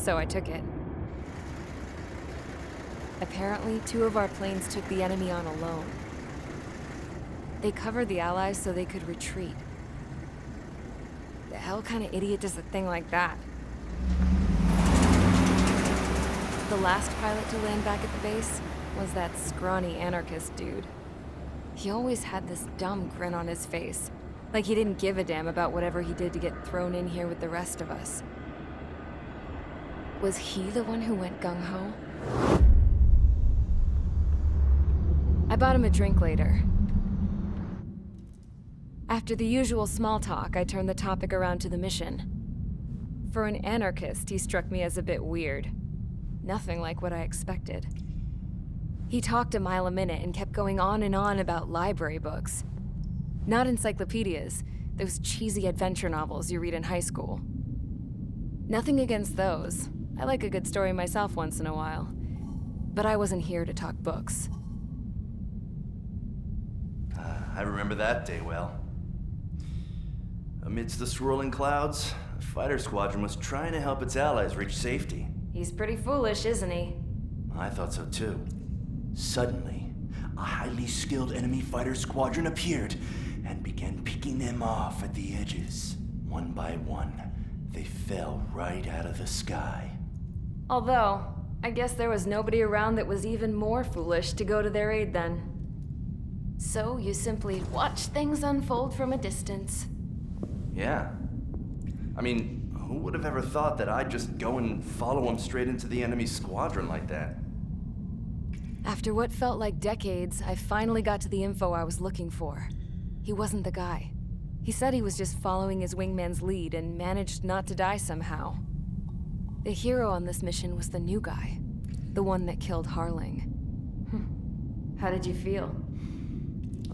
so I took it. Apparently, 2 of our planes took the enemy on alone. They covered the Allies so they could retreat. The hell kind of idiot does a thing like that? The last pilot to land back at the base was that scrawny anarchist dude. He always had this dumb grin on his face, like he didn't give a damn about whatever he did to get thrown in here with the rest of us. Was he the one who went gung-ho? I bought him a drink later. After the usual small talk, I turned the topic around to the mission. For an anarchist, he struck me as a bit weird. Nothing like what I expected. He talked a mile a minute and kept going on and on about library books. Not encyclopedias, those cheesy adventure novels you read in high school. Nothing against those. I like a good story myself once in a while. But I wasn't here to talk books. I remember that day well. Amidst the swirling clouds, a fighter squadron was trying to help its allies reach safety. He's pretty foolish, isn't he? I thought so too. Suddenly, a highly skilled enemy fighter squadron appeared and began picking them off at the edges. One by one, they fell right out of the sky. Although, I guess there was nobody around that was even more foolish to go to their aid then. So you simply watch things unfold from a distance. Yeah. I mean, who would have ever thought that I'd just go and follow him straight into the enemy squadron like that? After what felt like decades, I finally got to the info I was looking for. He wasn't the guy. He said he was just following his wingman's lead and managed not to die somehow. The hero on this mission was the new guy. The one that killed Harling. How did you feel?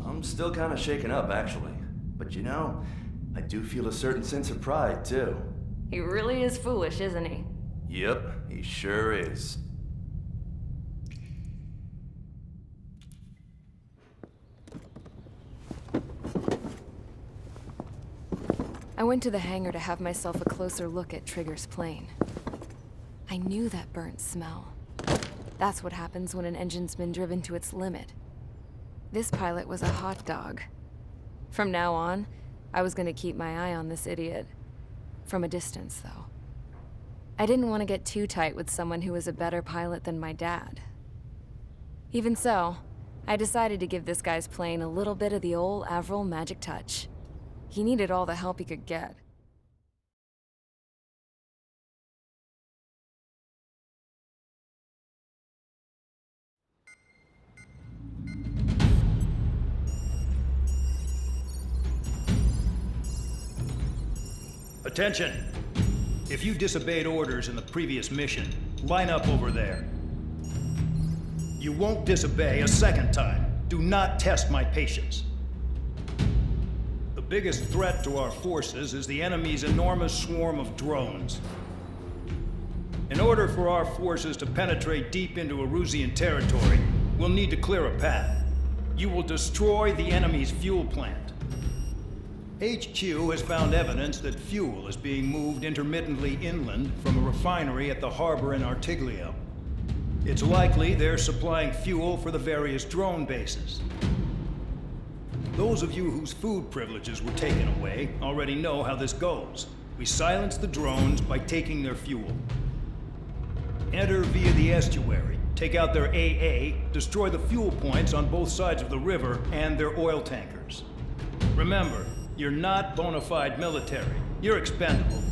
I'm still kind of shaken up, actually. But you know, I do feel a certain sense of pride, too. He really is foolish, isn't he? Yep, he sure is. I went to the hangar to have myself a closer look at Trigger's plane. I knew that burnt smell. That's what happens when an engine's been driven to its limit. This pilot was a hot dog. From now on, I was gonna keep my eye on this idiot. From a distance, though. I didn't want to get too tight with someone who was a better pilot than my dad. Even so, I decided to give this guy's plane a little bit of the old Avril magic touch. He needed all the help he could get. Attention! If you disobeyed orders in the previous mission, line up over there. You won't disobey a second time. Do not test my patience. The biggest threat to our forces is the enemy's enormous swarm of drones. In order for our forces to penetrate deep into Erusian territory, we'll need to clear a path. You will destroy the enemy's fuel plant. HQ has found evidence that fuel is being moved intermittently inland from a refinery at the harbor in Artiglio. It's likely they're supplying fuel for the various drone bases. Those of you whose food privileges were taken away already know how this goes. We silence the drones by taking their fuel. Enter via the estuary, take out their AA, destroy the fuel points on both sides of the river and their oil tankers. Remember, you're not bona fide military. You're expendable.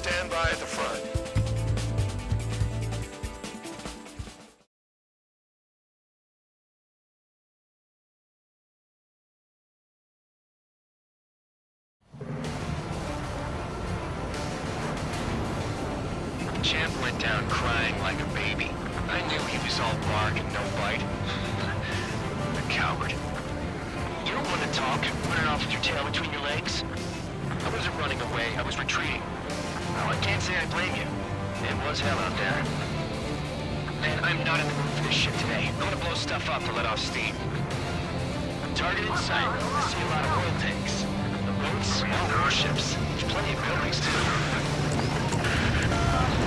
stand by at the front. Champ went down crying like a baby. I knew he was all bark and no bite. A coward. You don't want to talk, running off with your tail between your legs? I wasn't running away, I was retreating. Well, I can't say I blame you. It was hell out there. Man, I'm not in the mood for this shit today. I'm gonna blow stuff up to let off steam. Target in sight. I see a lot of oil tanks. The boats, all warships. There's plenty of buildings, too.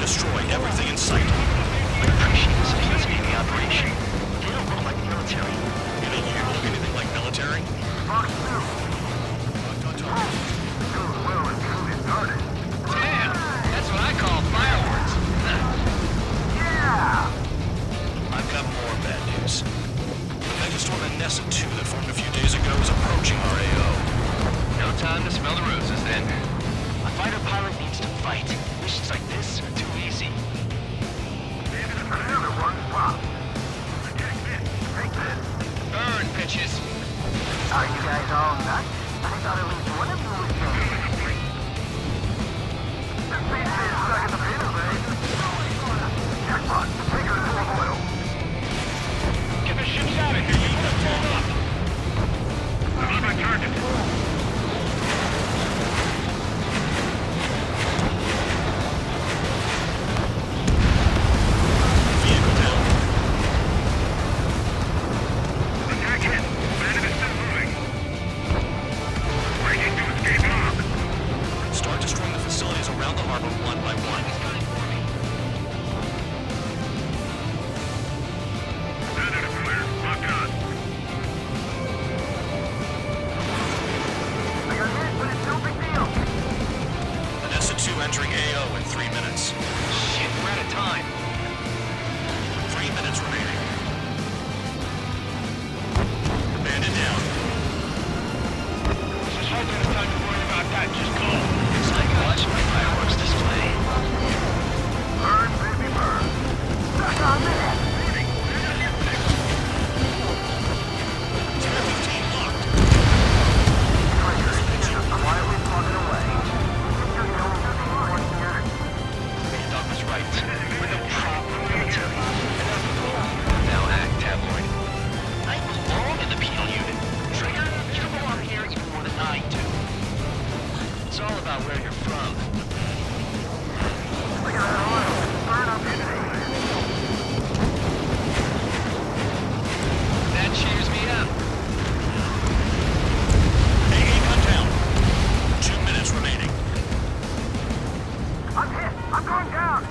Destroy everything in sight. I appreciate this defense Navy operation. They don't look like military. You think you look anything like military? Damn! That's what I call fireworks. I've got more bad news. The megastorm in Nessa 2 that formed a few days ago is approaching our AO. No time to smell the roses, then. A fighter pilot needs to fight. Missions like this are too easy. Burn, bitches! Are you guys all nuts? I thought at least one of you was dead. This beast is stuck in the pin, babe. Jackpot, take her to oil. Get the ships out of here, you need to pull up! I'm on my target. Vehicle down. Attack hit! Bandit is still moving. Breaking to escape lock. Start destroying the facilities around the harbor one by one. Bandit is clear. Locked on. I got hit, but it's no big deal. Nessa 2 entering AO in 3 minutes. Shit, we're out of time. 3 minutes remaining. Bandit down. Just hope there's time to worry about that. Just go. It's like watching a fireworks display. Burn, baby, burn. Stuck on that. Spare 15 locked. Trigger, it's just quietly plugging away. Just don't do the one here. Your dog was right. We're the proper military. Now act tabloid. I belong in the penal unit. Trigger, you belong here even more than I do. It's all about where you're from. Look at that oil. Burn up anything. That cheers me up. AA gun down. 2 minutes remaining. I'm hit. I'm going down.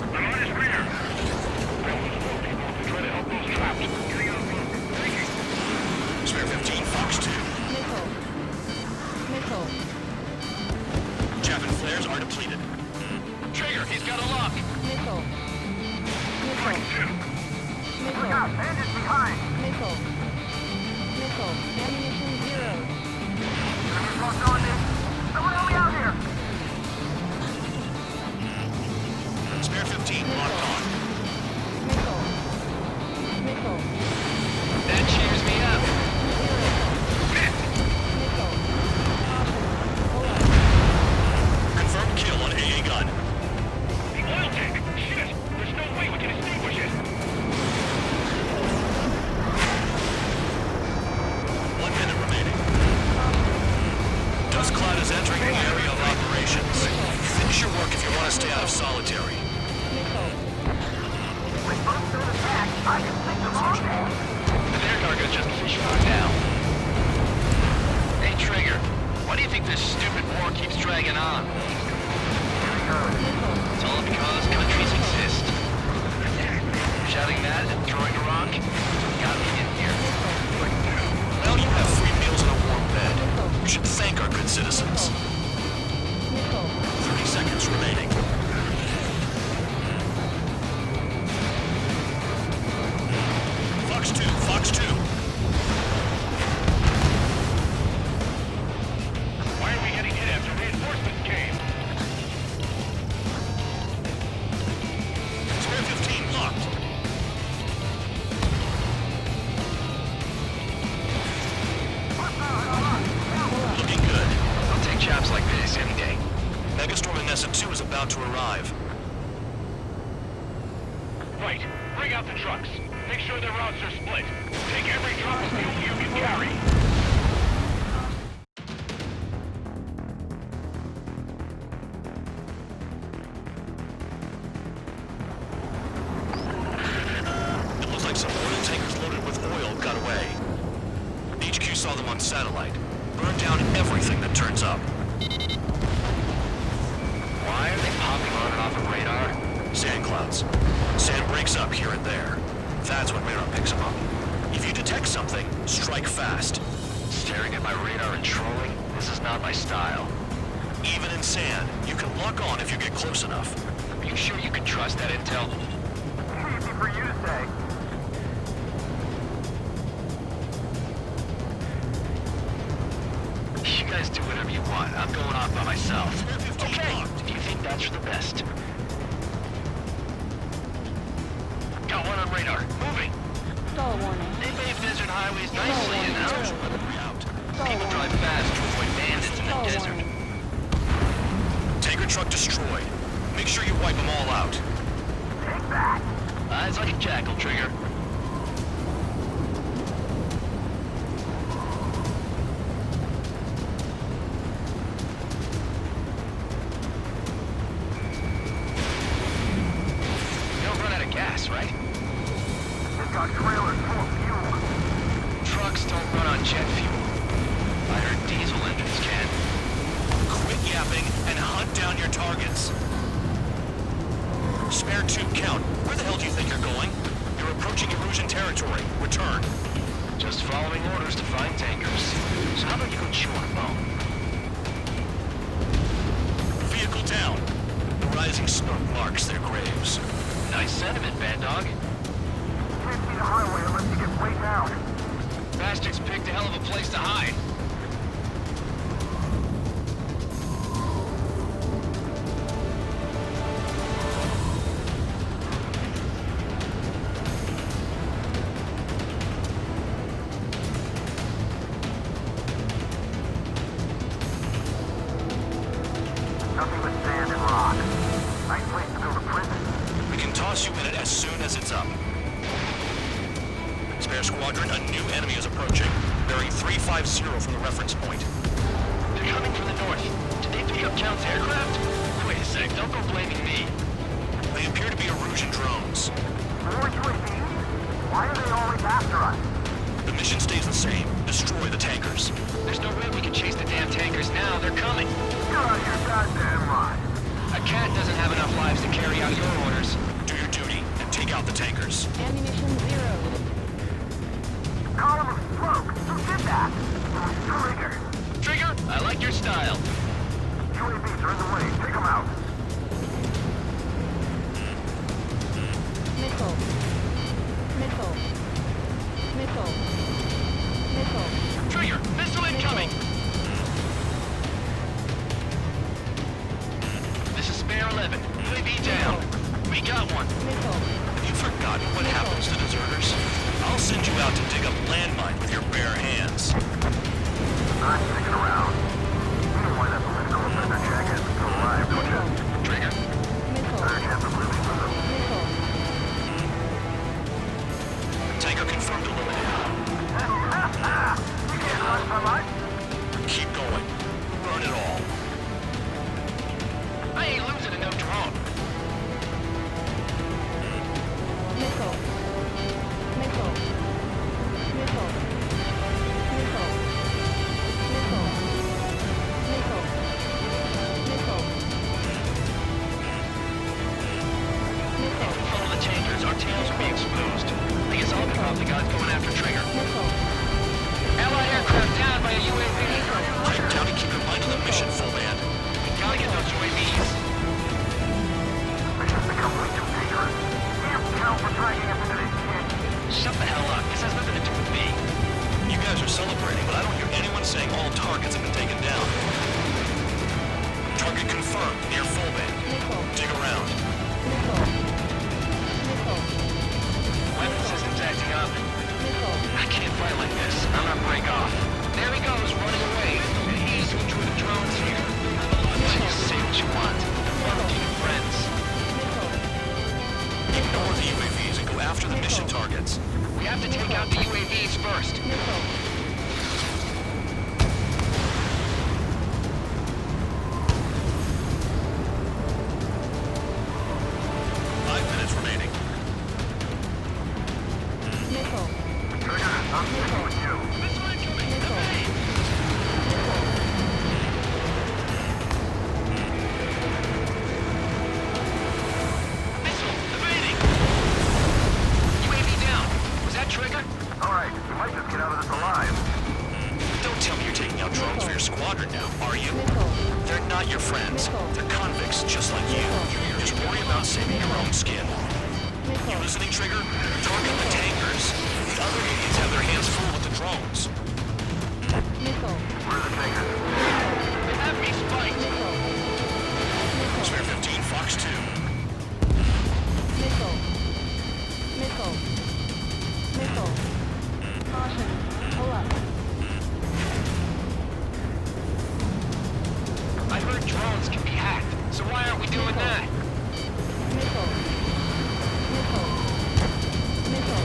I'm on his rear. Try to help those traps. Getting out of look. Spare 15 Fox 2. Javelin flares are depleted. Trigger, he's got a lock. Look out, bandits behind. Enemy's locked on this. Someone help me out here. Spare 15 locked on. That cheers me up. Confirmed kill on AA gun. The oil tank. Shit. There's no way we can extinguish it. 1 minute remaining. Dust cloud is entering the area of operations. Finish your work if you want to stay out of solitary. With both those attacks, I can sink them all day. Their cargo's just fish food now. Hey, Trigger. Why do you think this stupid war keeps dragging on? It's all because countries exist. Shouting that and throwing a rock got me in here. Well, you have free meals and a warm bed. You should thank our good citizens. 30 seconds remaining. Fox 2, Fox 2. Bring out the trucks. Make sure their routes are split. Take every drop of fuel you can carry. It looks like some oil tankers loaded with oil got away. HQ saw them on satellite. Burned down everything that turns up. Why are they popping on and off of radar? Sand clouds. Sand breaks up here and there. That's when radar picks them up. If you detect something, strike fast. Staring at my radar and trolling? This is not my style. Even in sand, you can lock on if you get close enough. Are you sure you can trust that intel? Easy for you to say. You guys do whatever you want. I'm going off by myself. Okay, if you think that's for the best. Got one on radar. Moving. Stall warning. They pave desert highways nicely, you know. People drive fast to avoid bandits in the desert. Tanker truck destroyed. Make sure you wipe them all out. Take that. Eyes like a jackal, Trigger. You don't run out of gas, right? They've got trailers full of fuel. Trucks don't run on jet fuel. I heard diesel engines can. Quit yapping and hunt down your targets. Spare tube count. Where the hell do you think you're going? You're approaching Erusian territory. Return. Just following orders to find tankers. So how about you go chew on a bone? Vehicle down. The rising smoke marks their graves. Nice sentiment, Bad Dog. Can't see the highway unless you get way down. Bastards picked a hell of a place to hide. Nothing but sand and rock. Nice place to build a prison. We can toss you in it as soon as it's up. Spare squadron, a new enemy is approaching. Bearing 350 from the reference point. They're coming from the north. Did they pick up Count's aircraft? Wait a sec, don't go blaming me. They appear to be Erusian drones. More UAVs? Why are they always after us? The mission stays the same. Destroy the tankers. There's no way we can chase the damn tankers now. They're coming. You're out of your goddamn mind. A cat doesn't have enough lives to carry out your orders. Do your duty and take out the tankers. Ammunition 0. Column of smoke. Who did that? Trigger. Trigger, I like your style. UAVs are in the way. Take them out. Missile. Missile. Missile. Missile. Trigger, missile incoming. This is Spare 11. UAV down. We got one. Missile. Have you forgotten what happens to deserters? I'll send you out to dig up landmine with your bare hands. Not sticking around. You don't want that political offender jacket alive, don't you? Trigger, Missile. Better chance of living with them. Missile. Tanker confirmed eliminated. You can't run from us. Keep going. Burn it all. I ain't losing to no drone. Missile. Missile. Missile. Missile. Missile. have to take out the UAVs first. Missile. 5 minutes remaining. Missile. Trigger, I'm sticking with you. Missile. Missile, evading! UAV down. Was that Trigger? Alright, we might just get out of this alive. Don't tell me you're taking out drones for your squadron now, are you? Missile. They're not your friends. Missile. They're convicts, just like you. Just worry about saving your own skin. You Missile. listening, Trigger? Target the tankers. The other idiots have their hands full with the drones. Missile. Where are the tankers? They have me spiked. Missile. Spare 15, Fox 2. Missile. Missile. Missile. Caution. Pull up. I heard drones can be hacked, so why aren't we doing that? Missile. Missile. Missile.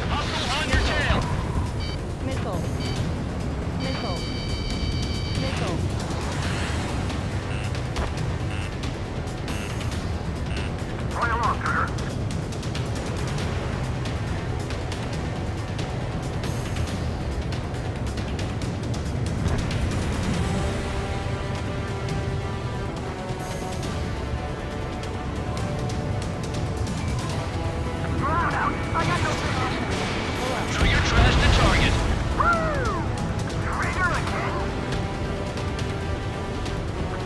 Hustle on your tail! Missile. Missile. Missile. Play along, Trigger. Drown out! I got no vision! Trigger trash the target. Woo! Trigger again!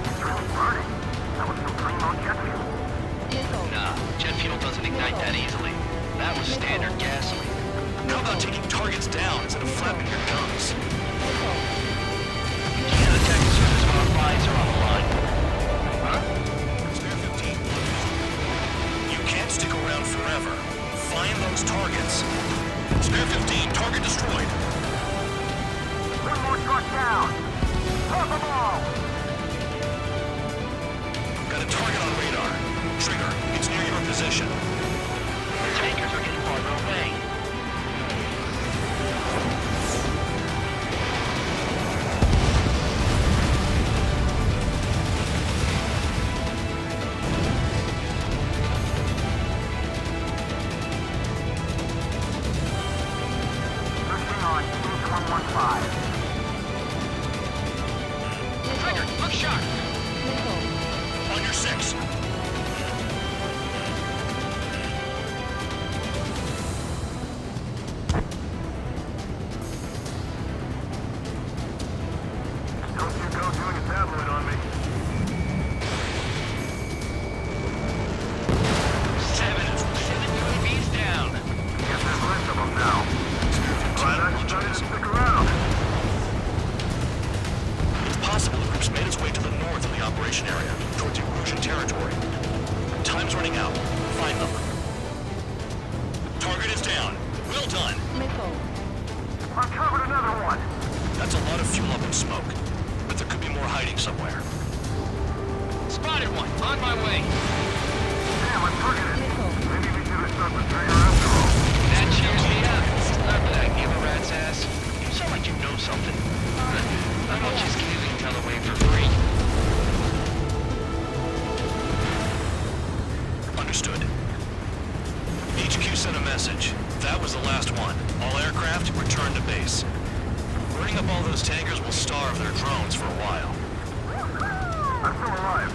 It's really burning. That was some primo jet fuel. Missile. Nah, jet fuel doesn't ignite that easily. That was standard gasoline. How about taking targets down instead of flapping your gums? Missile. Can't attack the surface when our lives are on the line. Huh? Spare 15. You can't stick around forever. Find those targets. Spare 15, target destroyed. One more truck down! Pop them all! Got a target on radar. Trigger, it's near your position. The tankers are getting farther away. Pushing on P115. Trigger, look sharp! Missile. On your 6. Don't you go doing a tabloid on me. 7 UAVs down. Guess there's less of them now. Glad I decided to stick around. It's possible the group's made its way to the north of the operation area, towards Erusian territory. Time's running out. Find them. Target is down. Well done. Missile. Uncovered another one. That's a lot of fuel up in smoke. But there could be more hiding somewhere. Spotted one, on my way. Damn, I'm targeted. Missile. Maybe we should have stopped the trigger after all. That cheers me up. Not that I give a rat's ass. You sound like you know something. I don't just give intel away for free. Understood. HQ sent a message. That was the last one. All aircraft, return to base. Burning up all those tankers will starve their drones for a while. I'm still alive.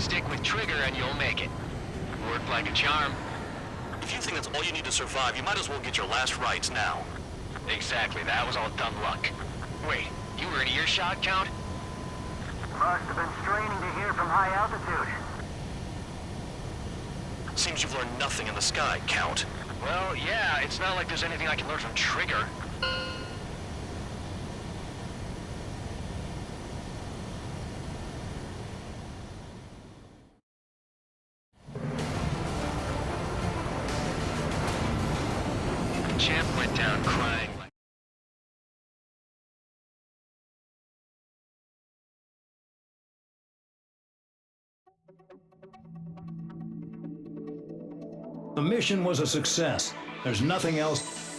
Stick with Trigger and you'll make it. Worked like a charm. If you think that's all you need to survive, you might as well get your last rites now. Exactly, that was all dumb luck. Wait, you were in earshot, Count? Must have been straining to hear from high altitude. Seems you've learned nothing in the sky, Count. Well, yeah, it's not like there's anything I can learn from Trigger. Champ went down crying like... The mission was a success. There's nothing else.